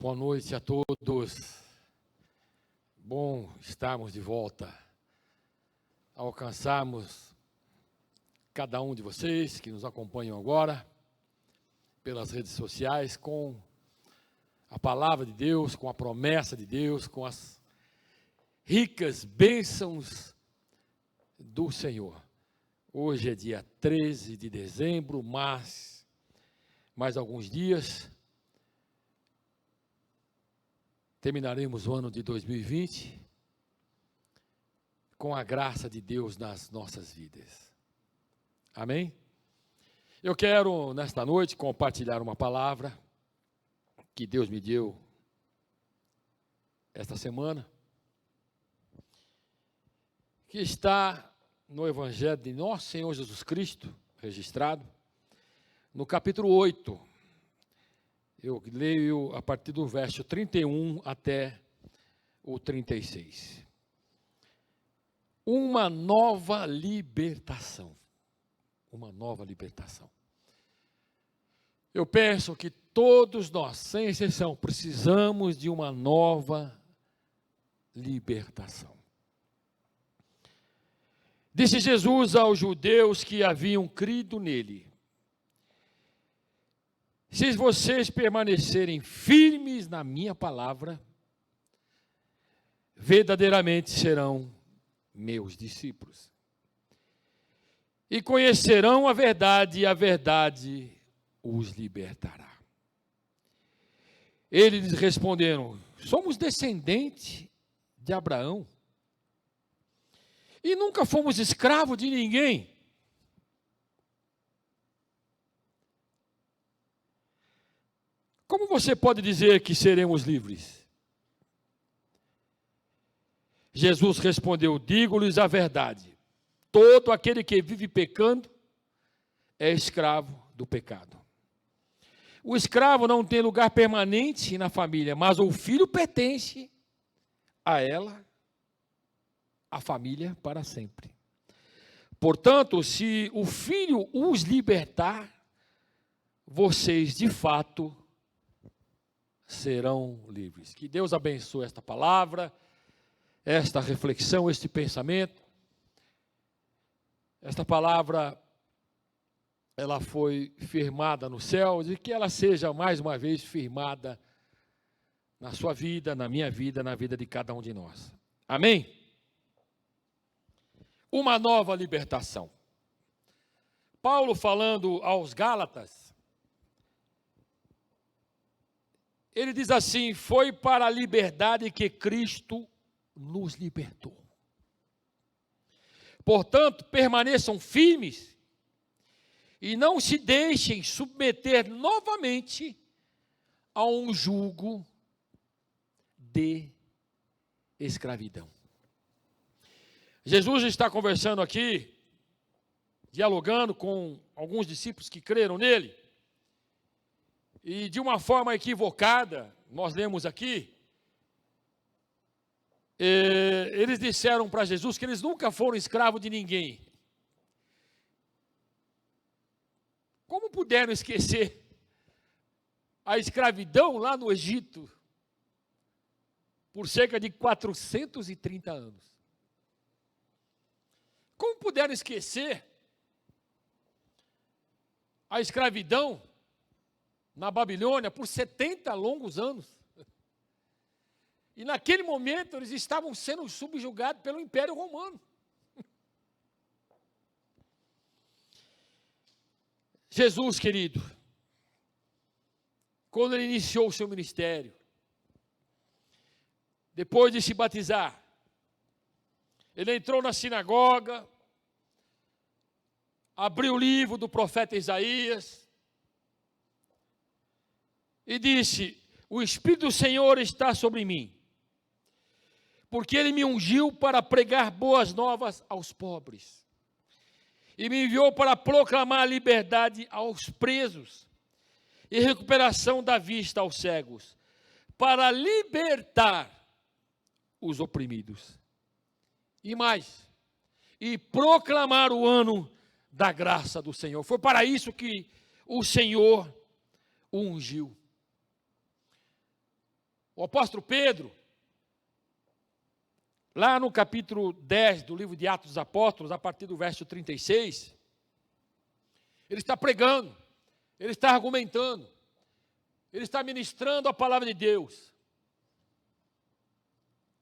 Boa noite a todos. Bom estarmos de volta. Alcançarmos cada um de vocês que nos acompanham agora pelas redes sociais com a palavra de Deus, com a promessa de Deus, com as ricas bênçãos do Senhor. Hoje é dia 13 de dezembro, mas mais alguns dias terminaremos o ano de 2020 com a graça de Deus nas nossas vidas. Amém? Eu quero, nesta noite, compartilhar uma palavra que Deus me deu esta semana, que está no Evangelho de Nosso Senhor Jesus Cristo, registrado, no capítulo 8. Eu leio a partir do verso 31 até o 36. Uma nova libertação. Uma nova libertação. Eu penso que todos nós, sem exceção, precisamos de uma nova libertação. Disse Jesus aos judeus que haviam crido nele: se vocês permanecerem firmes na minha palavra, verdadeiramente serão meus discípulos. E conhecerão a verdade, e a verdade os libertará. Eles lhes responderam: somos descendentes de Abraão, e nunca fomos escravos de ninguém. Como você pode dizer que seremos livres? Jesus respondeu: digo-lhes a verdade. Todo aquele que vive pecando é escravo do pecado. O escravo não tem lugar permanente na família, mas o filho pertence a ela, a família, para sempre. Portanto, se o filho os libertar, vocês de fato serão livres. Que Deus abençoe esta palavra, esta reflexão, este pensamento. Esta palavra, ela foi firmada no céu, e que ela seja mais uma vez firmada na sua vida, na minha vida, na vida de cada um de nós. Amém? Uma nova libertação. Paulo, falando aos Gálatas, ele diz assim: foi para a liberdade que Cristo nos libertou. Portanto, permaneçam firmes e não se deixem submeter novamente a um jugo de escravidão. Jesus está conversando aqui, dialogando com alguns discípulos que creram nele, e de uma forma equivocada, nós lemos aqui, eles disseram para Jesus que eles nunca foram escravos de ninguém. Como puderam esquecer a escravidão lá no Egito por cerca de 430 anos? Como puderam esquecer a escravidão na Babilônia por 70 longos anos? E naquele momento eles estavam sendo subjugados pelo Império Romano. Jesus, querido, quando ele iniciou o seu ministério, depois de se batizar, ele entrou na sinagoga, abriu o livro do profeta Isaías e disse: o Espírito do Senhor está sobre mim, porque ele me ungiu para pregar boas novas aos pobres, e me enviou para proclamar a liberdade aos presos, e recuperação da vista aos cegos, para libertar os oprimidos. E mais, e proclamar o ano da graça do Senhor. Foi para isso que o Senhor o ungiu. O apóstolo Pedro, lá no capítulo 10 do livro de Atos dos Apóstolos, a partir do verso 36, ele está pregando, ele está argumentando, ele está ministrando a palavra de Deus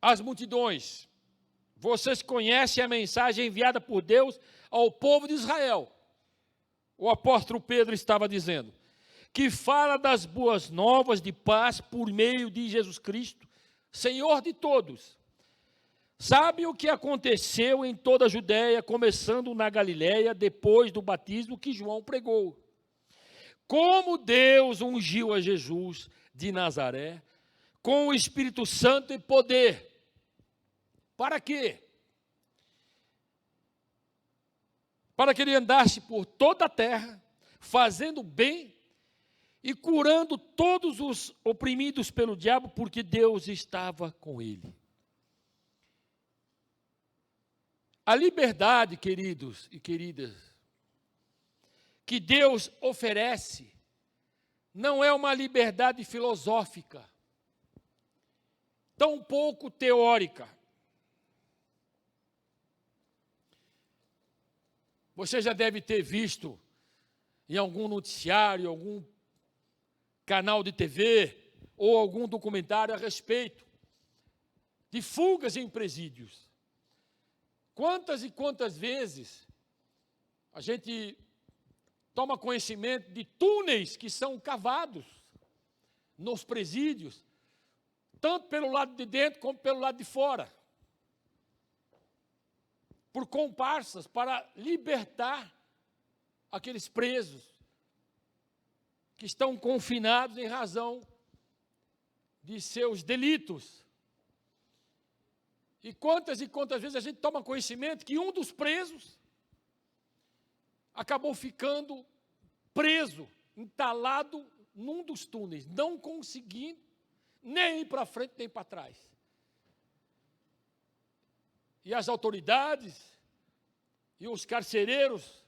às multidões. Vocês conhecem a mensagem enviada por Deus ao povo de Israel. O apóstolo Pedro estava dizendo que fala das boas novas de paz por meio de Jesus Cristo, Senhor de todos. Sabe o que aconteceu em toda a Judéia, começando na Galiléia, depois do batismo que João pregou. Como Deus ungiu a Jesus de Nazaré com o Espírito Santo e poder. Para quê? Para que ele andasse por toda a terra, fazendo bem e curando todos os oprimidos pelo diabo, porque Deus estava com ele. A liberdade, queridos e queridas, que Deus oferece, não é uma liberdade filosófica, tampouco teórica. Você já deve ter visto em algum noticiário, algum canal de TV, ou algum documentário a respeito de fugas em presídios. Quantas e quantas vezes a gente toma conhecimento de túneis que são cavados nos presídios, tanto pelo lado de dentro como pelo lado de fora, por comparsas, para libertar aqueles presos que estão confinados em razão de seus delitos. E quantas vezes a gente toma conhecimento que um dos presos acabou ficando preso, entalado num dos túneis, não conseguindo nem ir para frente nem para trás. E as autoridades e os carcereiros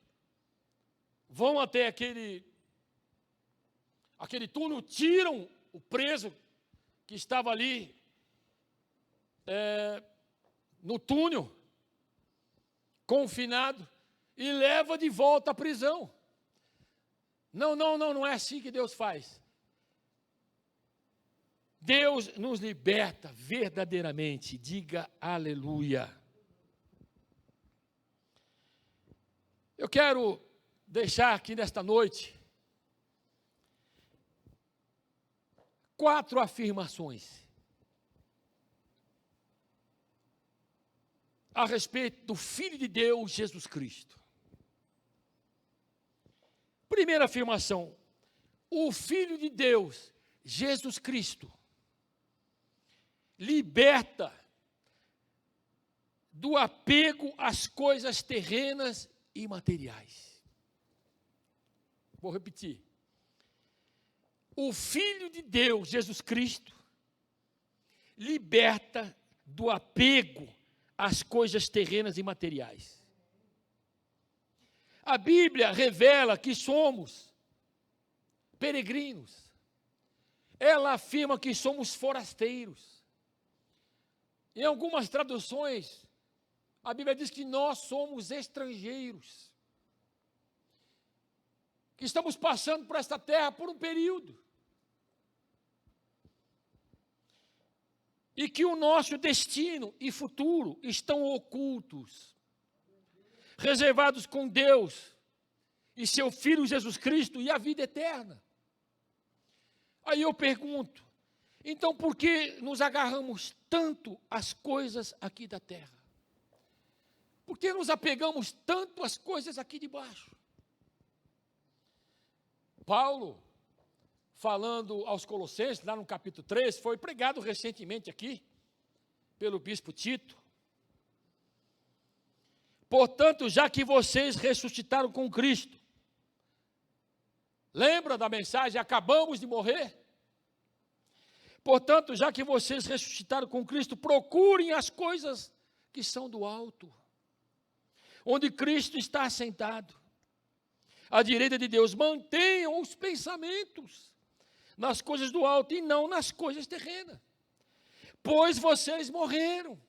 vão até aquele túnel, tiram o preso que estava ali no túnel, confinado, e leva de volta à prisão. Não é assim que Deus faz. Deus nos liberta verdadeiramente, diga aleluia. Eu quero deixar aqui nesta noite 4 afirmações a respeito do Filho de Deus, Jesus Cristo. Primeira afirmação: o Filho de Deus, Jesus Cristo, liberta do apego às coisas terrenas e materiais. Vou repetir. O Filho de Deus, Jesus Cristo, liberta do apego às coisas terrenas e materiais. A Bíblia revela que somos peregrinos. Ela afirma que somos forasteiros. Em algumas traduções, a Bíblia diz que nós somos estrangeiros, que estamos passando por esta terra por um período, e que o nosso destino e futuro estão ocultos, reservados com Deus e seu Filho Jesus Cristo e a vida eterna. Aí eu pergunto, então por que nos agarramos tanto às coisas aqui da terra? Por que nos apegamos tanto às coisas aqui de baixo? Paulo, falando aos Colossenses, lá no capítulo 3, foi pregado recentemente aqui, pelo bispo Tito. Portanto, já que vocês ressuscitaram com Cristo, lembra da mensagem, acabamos de morrer? Portanto, já que vocês ressuscitaram com Cristo, procurem as coisas que são do alto, onde Cristo está assentado, à direita de Deus. Mantenham os pensamentos nas coisas do alto e não nas coisas terrenas. pois vocês morreram.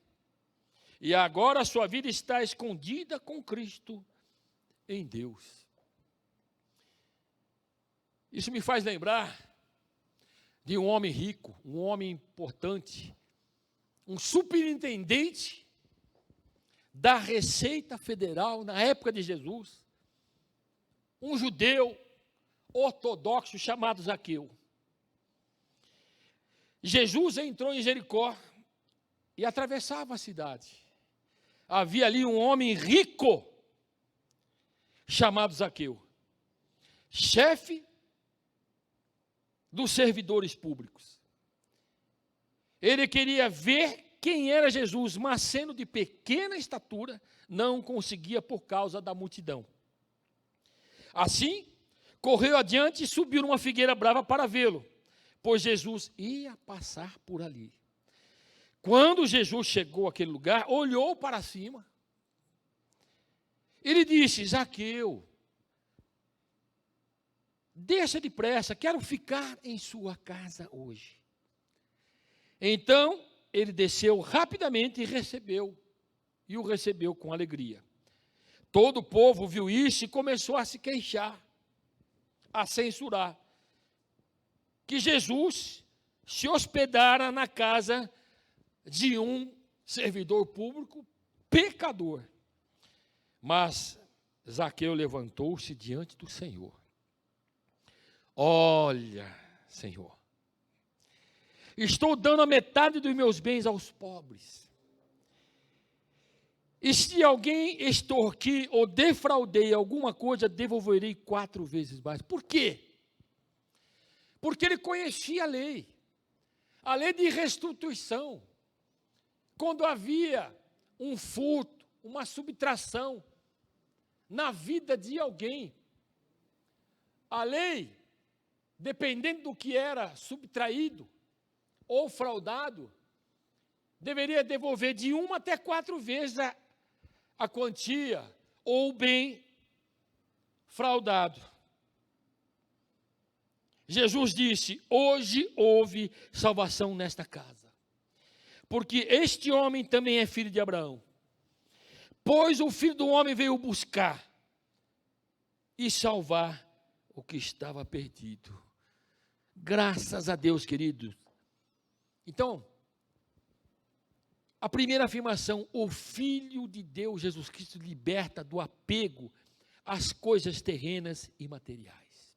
E agora a sua vida está escondida com Cristo em Deus. Isso me faz lembrar de um homem rico, um homem importante, um superintendente da Receita Federal na época de Jesus, um judeu ortodoxo chamado Zaqueu. Jesus entrou em Jericó e atravessava a cidade. Havia ali um homem rico chamado Zaqueu, chefe dos servidores públicos. Ele queria ver quem era Jesus, mas sendo de pequena estatura, não conseguia por causa da multidão. Assim, correu adiante e subiu numa figueira brava para vê-lo, pois Jesus ia passar por ali. Quando Jesus chegou àquele lugar, olhou para cima. Ele disse: Zaqueu, desça depressa, quero ficar em sua casa hoje. Então, ele desceu rapidamente e o recebeu com alegria. Todo o povo viu isso e começou a se queixar, a censurar, que Jesus se hospedara na casa de um servidor público pecador. Mas Zaqueu levantou-se diante do Senhor. Olha, Senhor, estou dando a metade dos meus bens aos pobres. E se alguém extorquir ou defraudei alguma coisa, devolverei 4 vezes mais. Por quê? Porque ele conhecia a lei de restituição. Quando havia um furto, uma subtração na vida de alguém, a lei, dependendo do que era subtraído ou fraudado, deveria devolver de 1 até 4 vezes a quantia ou o bem fraudado. Jesus disse: hoje houve salvação nesta casa, porque este homem também é filho de Abraão. Pois o Filho do Homem veio buscar e salvar o que estava perdido. Graças a Deus, queridos. Então, a primeira afirmação: o Filho de Deus, Jesus Cristo, liberta do apego às coisas terrenas e materiais.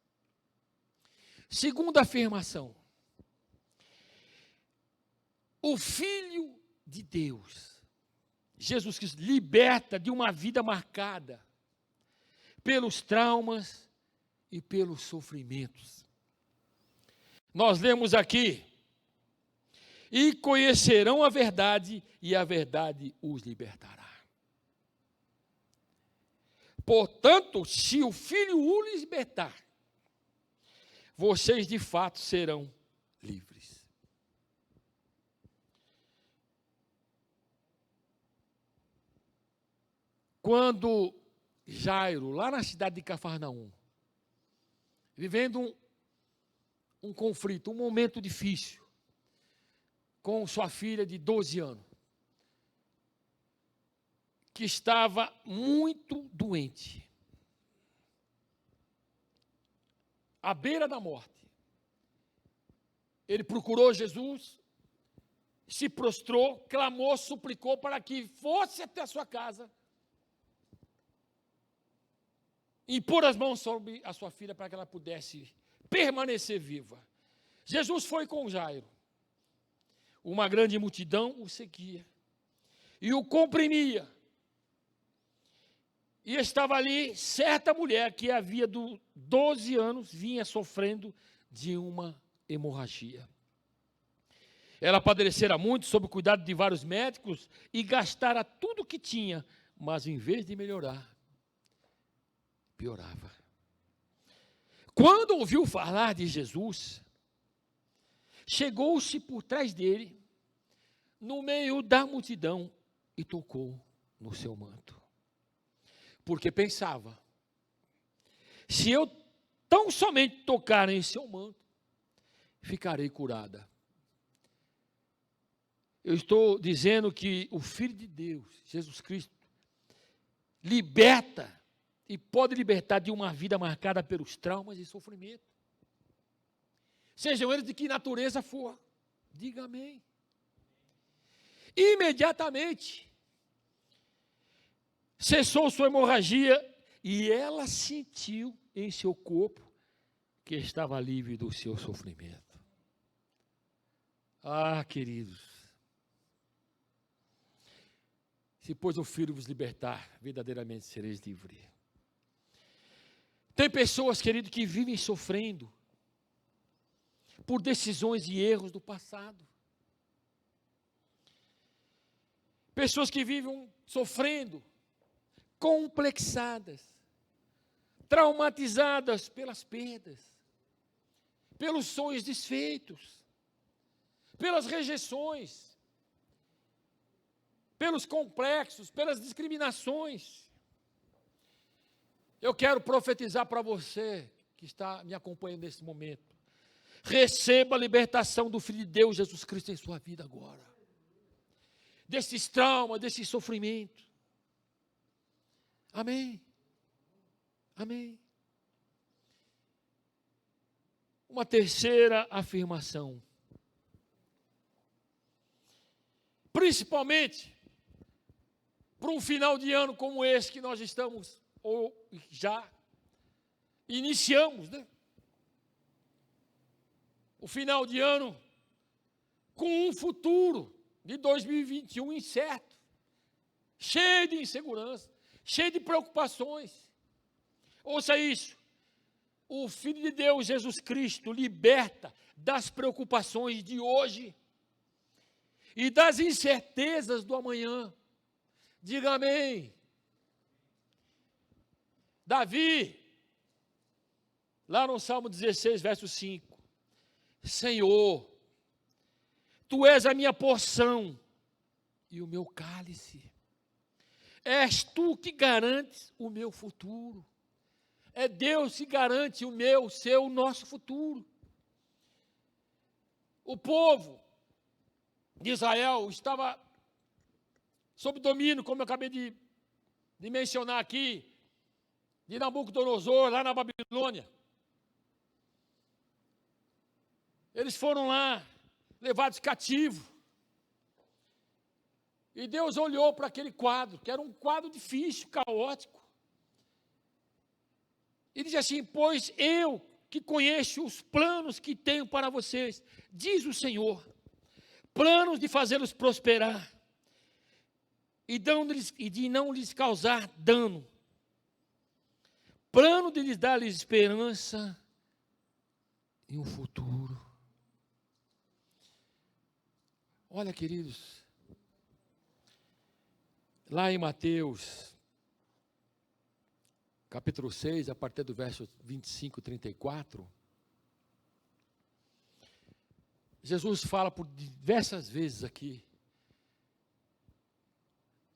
Segunda afirmação: o Filho de Deus, Jesus Cristo, liberta de uma vida marcada pelos traumas e pelos sofrimentos. Nós lemos aqui: e conhecerão a verdade, e a verdade os libertará. Portanto, se o Filho o libertar, vocês de fato serão livres. Quando Jairo, lá na cidade de Cafarnaum, vivendo um conflito, um momento difícil, com sua filha de 12 anos, que estava muito doente, à beira da morte. Ele procurou Jesus, se prostrou, clamou, suplicou para que fosse até a sua casa, impor as mãos sobre a sua filha para que ela pudesse permanecer viva. Jesus foi com Jairo. Uma grande multidão o seguia e o comprimia. E estava ali certa mulher que havia 12 anos vinha sofrendo de uma hemorragia. Ela padecera muito sob o cuidado de vários médicos e gastara tudo o que tinha, mas em vez de melhorar, piorava. Quando ouviu falar de Jesus, chegou-se por trás dele, no meio da multidão, e tocou no seu manto. Porque pensava: se eu tão somente tocar em seu manto, ficarei curada. Eu estou dizendo que o Filho de Deus, Jesus Cristo, liberta e pode libertar de uma vida marcada pelos traumas e sofrimento. Sejam eles de que natureza for. Diga amém. Imediatamente cessou sua hemorragia e ela sentiu em seu corpo que estava livre do seu sofrimento. Ah, queridos, se pois o Filho vos libertar, verdadeiramente sereis livres. Tem pessoas, querido, que vivem sofrendo por decisões e erros do passado. Pessoas que vivem sofrendo, complexadas, traumatizadas pelas perdas, pelos sonhos desfeitos, pelas rejeições, pelos complexos, pelas discriminações. Eu quero profetizar para você que está me acompanhando nesse momento. Receba a libertação do Filho de Deus, Jesus Cristo, em sua vida agora. Desses traumas, desse sofrimento. Amém. Amém. Uma terceira afirmação. Principalmente para um final de ano como esse que nós estamos, ou já iniciamos, né? O final de ano com um futuro de 2021 incerto, cheio de insegurança, cheio de preocupações. Ouça isso, o Filho de Deus, Jesus Cristo, liberta das preocupações de hoje e das incertezas do amanhã. Diga amém. Davi, lá no Salmo 16, verso 5, Senhor, Tu és a minha porção e o meu cálice. És Tu que garantes o meu futuro. É Deus que garante o meu, o seu, o nosso futuro. O povo de Israel estava sob domínio, como eu acabei de mencionar aqui, de Nabucodonosor, lá na Babilônia. Eles foram lá, levados cativos. E Deus olhou para aquele quadro, que era um quadro difícil, caótico. E disse assim: pois eu que conheço os planos que tenho para vocês, diz o Senhor, planos de fazê-los prosperar e de não lhes causar dano, plano de lhes dar-lhes esperança e um futuro. Olha, queridos, lá em Mateus, capítulo 6, a partir do verso 25 e 34, Jesus fala por diversas vezes aqui: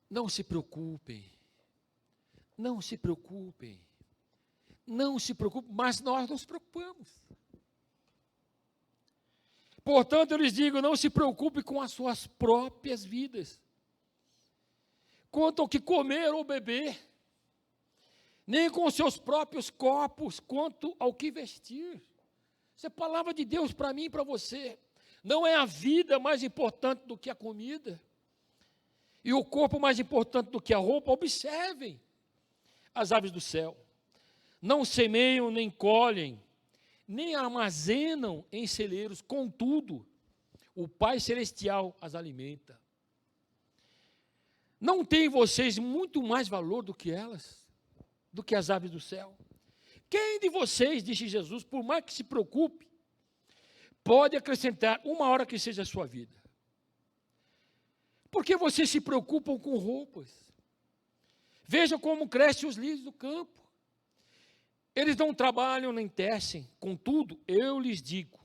não se preocupem, não se preocupem, não se preocupem, mas nós nos preocupamos. Portanto, eu lhes digo, não se preocupe com as suas próprias vidas, quanto ao que comer ou beber, nem com os seus próprios corpos, quanto ao que vestir. Isso é palavra de Deus para mim e para você. Não é a vida mais importante do que a comida, e o corpo mais importante do que a roupa. Observem as aves do céu. Não semeiam, nem colhem, nem armazenam em celeiros, contudo, o Pai Celestial as alimenta. Não têm vocês muito mais valor do que elas, do que as aves do céu? Quem de vocês, disse Jesus, por mais que se preocupe, pode acrescentar uma hora que seja a sua vida? Por que vocês se preocupam com roupas? Vejam como crescem os lírios do campo. Eles não trabalham nem tecem. Contudo, eu lhes digo,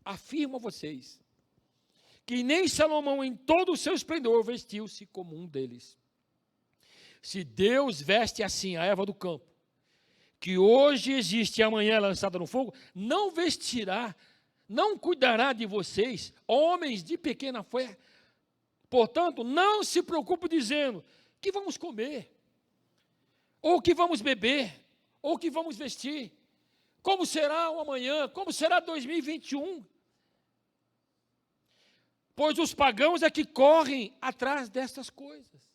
afirmo a vocês, que nem Salomão em todo o seu esplendor vestiu-se como um deles. Se Deus veste assim a erva do campo, que hoje existe e amanhã é lançada no fogo, não vestirá, não cuidará de vocês, homens de pequena fé. Portanto, não se preocupe dizendo que vamos comer, ou que vamos beber, ou que vamos vestir. Como será o amanhã? Como será 2021? Pois os pagãos é que correm atrás dessas coisas.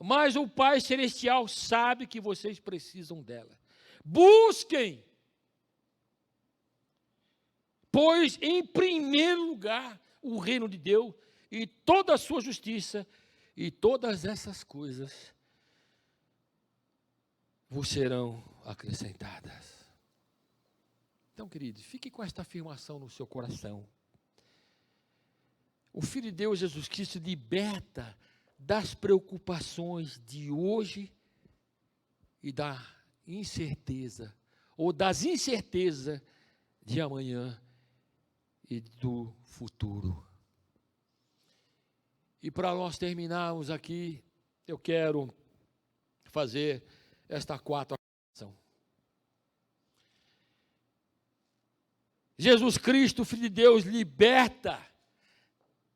Mas o Pai Celestial sabe que vocês precisam dela. Busquem, pois em primeiro lugar o reino de Deus e toda a sua justiça, e todas essas coisas vos serão acrescentadas. Então, queridos, fique com esta afirmação no seu coração. O Filho de Deus, Jesus Cristo, liberta das preocupações de hoje e da incerteza, ou das incertezas de amanhã e do futuro. E para nós terminarmos aqui, eu quero fazer esta quarta afirmação. Jesus Cristo, Filho de Deus, liberta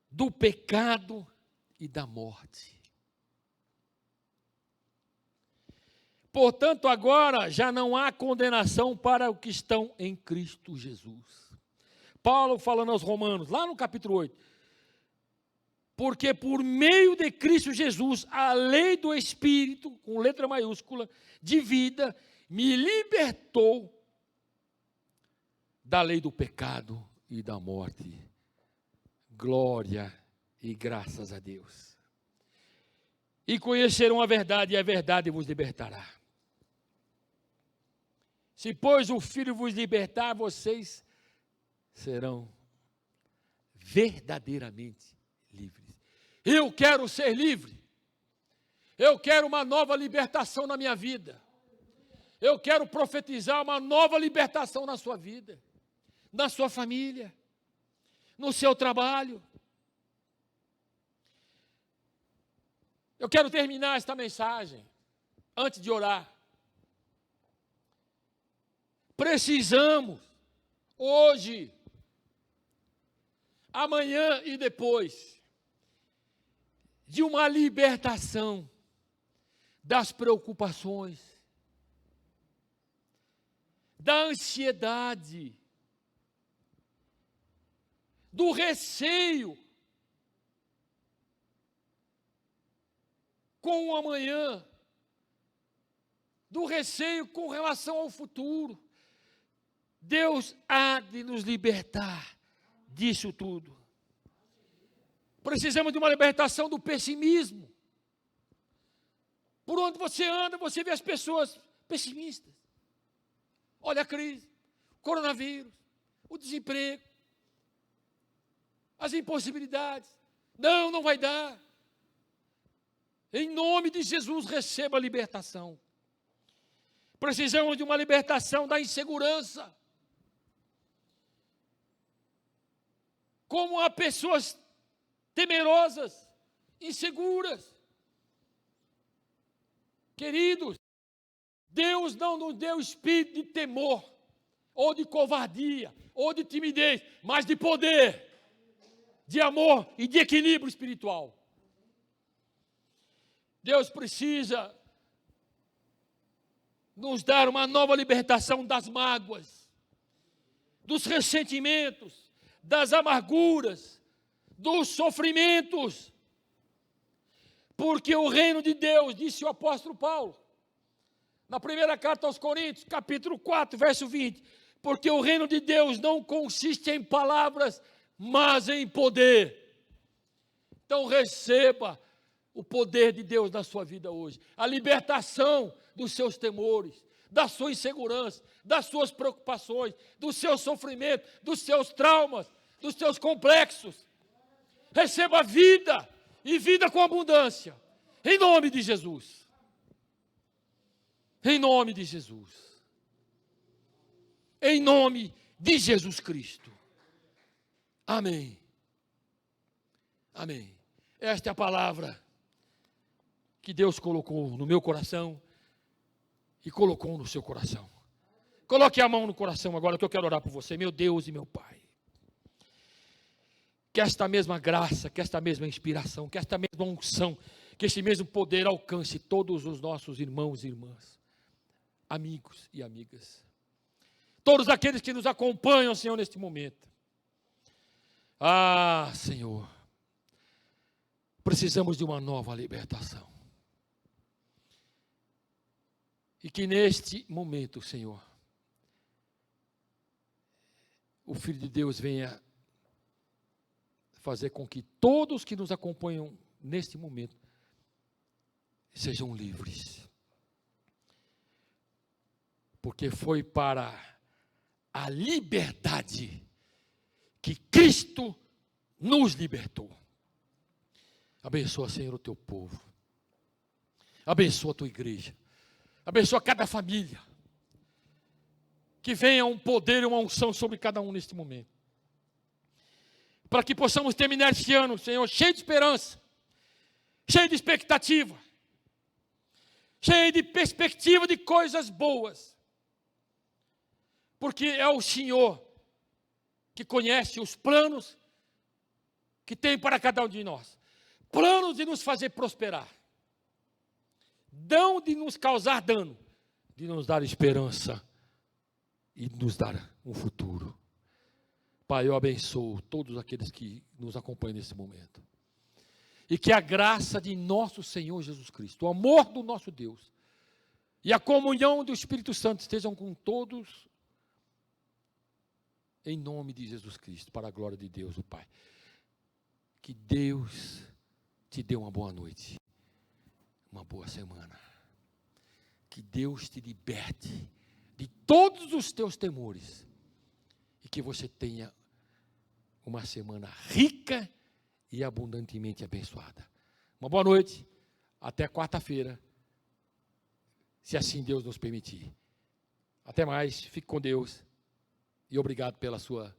do pecado e da morte. Portanto, agora já não há condenação para os que estão em Cristo Jesus. Paulo falando aos Romanos, lá no capítulo 8, porque por meio de Cristo Jesus, a lei do Espírito, com letra maiúscula, de vida, me libertou da lei do pecado e da morte. Glória e graças a Deus. E conhecerão a verdade, e a verdade vos libertará. Se, pois, o Filho vos libertar, vocês serão verdadeiramente livres. Eu quero ser livre. Eu quero uma nova libertação na minha vida. Eu quero profetizar uma nova libertação na sua vida, na sua família, no seu trabalho. Eu quero terminar esta mensagem antes de orar. Precisamos, hoje, amanhã e depois, de uma libertação das preocupações, da ansiedade, do receio com o amanhã, do receio com relação ao futuro. Deus há de nos libertar disso tudo. Precisamos de uma libertação do pessimismo. Por onde você anda, você vê as pessoas pessimistas. Olha a crise, o coronavírus, o desemprego, as impossibilidades. Não, não vai dar. Em nome de Jesus, receba a libertação. Precisamos de uma libertação da insegurança. Como há pessoas temerosas, inseguras. Queridos, Deus não nos deu espírito de temor, ou de covardia, ou de timidez, mas de poder, de amor e de equilíbrio espiritual. Deus precisa nos dar uma nova libertação das mágoas, dos ressentimentos, das amarguras, dos sofrimentos. Porque o reino de Deus, disse o apóstolo Paulo, na primeira carta aos Coríntios, capítulo 4, verso 20, porque o reino de Deus não consiste em palavras, mas em poder. Então receba o poder de Deus na sua vida hoje, a libertação dos seus temores, da sua insegurança, das suas preocupações, do seu sofrimento, dos seus traumas, dos seus complexos. Receba vida, e vida com abundância, em nome de Jesus. Em nome de Jesus. Em nome de Jesus Cristo. Amém. Amém. Esta é a palavra que Deus colocou no meu coração e colocou no seu coração. Coloque a mão no coração agora que eu quero orar por você, meu Deus e meu Pai. que esta mesma graça, que esta mesma inspiração, que esta mesma unção, que este mesmo poder alcance todos os nossos irmãos e irmãs, amigos e amigas, todos aqueles que nos acompanham, Senhor, neste momento. Ah, Senhor, precisamos de uma nova libertação. E que neste momento, Senhor, o Filho de Deus venha fazer com que todos que nos acompanham neste momento sejam livres. Porque foi para a liberdade que Cristo nos libertou. Abençoa, Senhor, o teu povo. Abençoa a tua igreja. Abençoa cada família. Que venha um poder e uma unção sobre cada um neste momento. Para que possamos terminar este ano, Senhor, cheio de esperança, cheio de expectativa, cheio de perspectiva de coisas boas. Porque é o Senhor que conhece os planos que tem para cada um de nós. Planos de nos fazer prosperar. Não de nos causar dano, de nos dar esperança e nos dar um futuro. Pai, eu abençoo todos aqueles que nos acompanham nesse momento. E que a graça de nosso Senhor Jesus Cristo, o amor do nosso Deus e a comunhão do Espírito Santo estejam com todos, em nome de Jesus Cristo, para a glória de Deus, o Pai. Que Deus te dê uma boa noite, uma boa semana. Que Deus te liberte de todos os teus temores. E que você tenha uma semana rica e abundantemente abençoada. Uma boa noite, até quarta-feira, se assim Deus nos permitir. Até mais, fique com Deus e obrigado pela sua